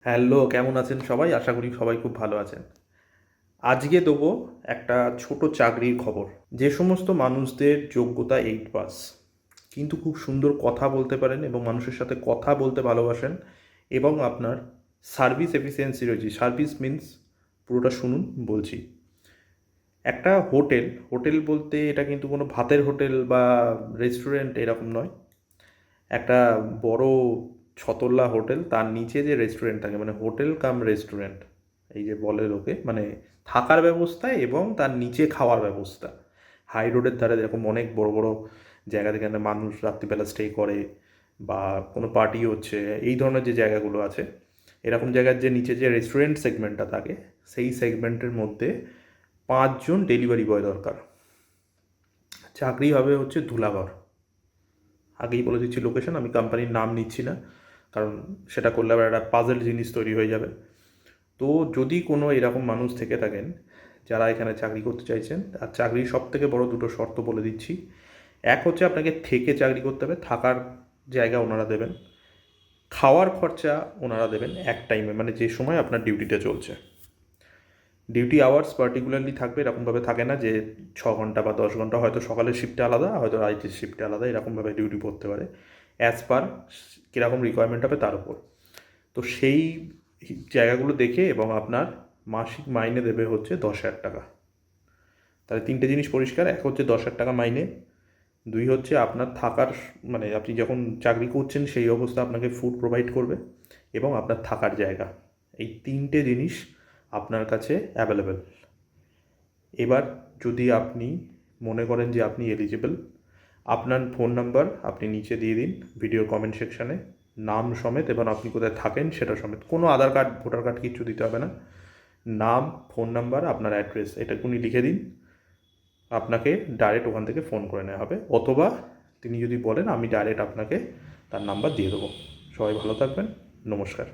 Hello, কেমন আছেন সবাই? আশা করি সবাই খুব ভালো আছেন। আজকে দেবো একটা ছোট চাকরির খবর। যে সমস্ত মানুষদের যোগ্যতা 8 পাস কিন্তু খুব সুন্দর কথা বলতে পারেন এবং মানুষের সাথে কথা বলতে ভালোবাসেন এবং আপনার সার্ভিস এফিসিয়েন্সি রয়েছে। সার্ভিস মিন্স পুরোটা শুনুন বলছি। একটা হোটেল, হোটেল বলতে এটা কিন্তু কোনো ভাতের হোটেল বা রেস্টুরেন্ট এরকম নয়। একটা বড় ছতলা হোটেল, তার নিচে যে রেস্টুরেন্ট থাকে, মানে হোটেল কাম রেস্টুরেন্ট এই যে বলে লোকে, মানে থাকার ব্যবস্থা এবং তার নিচে খাওয়ার ব্যবস্থা। হাই রোডের ধারে এরকম অনেক বড় বড় জায়গা, যেখানে মানুষ রাত্রিবেলা স্টে করে বা কোনো পার্টি হচ্ছে, এই ধরনের যে জায়গাগুলো আছে, এরকম জায়গার যে নিচে যে রেস্টুরেন্ট সেগমেন্টটা থাকে, সেই সেগমেন্টের মধ্যে 5 জন ডেলিভারি বয় দরকার। চাকরি হবে হচ্ছে ধুলাগড়। আগেই বলে দিচ্ছি লোকেশন, আমি কোম্পানির নাম নিচ্ছি না, কারণ সেটা করলে আবার একটা পাজেল জিনিস তৈরি হয়ে যাবে। তো যদি কোনো এরকম মানুষ থেকে থাকেন যারা এখানে চাকরি করতে চাইছেন, আর চাকরির সব থেকে বড় দুটো শর্ত বলে দিচ্ছি। এক হচ্ছে আপনাকে থেকে চাকরি করতে হবে, থাকার জায়গা ওনারা দেবেন, খাওয়ার খরচা ওনারা দেবেন এক টাইমে, মানে যে সময় আপনার ডিউটিটা চলছে। ডিউটি আওয়ার্স পার্টিকুলারলি থাকবে, এরকমভাবে থাকে না যে 6 ঘন্টা বা 10 ঘন্টা, হয়তো সকালের শিফটে আলাদা, হয়তো রাইটের শিফটে আলাদা, এরকমভাবে ডিউটি পড়তে পারে অ্যাজ পার কীরকম রিকোয়ারমেন্ট হবে তার উপর। তো সেই জায়গাগুলো দেখে এবং আপনার মাসিক মাইনে দেবে হচ্ছে 10,000 টাকা। তাহলে তিনটে জিনিস পরিষ্কার: এক হচ্ছে 10,000 টাকা মাইনে, দুই হচ্ছে আপনার থাকার, মানে আপনি যখন চাকরি করছেন সেই অবস্থা আপনাকে ফুড প্রোভাইড করবে, এবং আপনার থাকার জায়গা। এই তিনটে জিনিস আপনার কাছে অ্যাভেলেবেল। এবার যদি আপনি মনে করেন যে আপনি এলিজিবল, আপনার ফোন নাম্বার আপনি নিচে দিয়ে দিন ভিডিও কমেন্ট সেকশানে, নাম সমেত, এবং আপনি কোথায় থাকেন সেটা সমেত। কোনো আধার কার্ড ভোটার কার্ড কিচ্ছু দিতে হবে না। নাম, ফোন নাম্বার, আপনার অ্যাড্রেস এটাকুনি লিখে দিন। আপনাকে ডাইরেক্ট ওখান থেকে ফোন করে নেওয়া হবে, অথবা তিনি যদি বলেন আমি ডাইরেক্ট আপনাকে তার নাম্বার দিয়ে দেবো। সবাই ভালো থাকবেন, নমস্কার।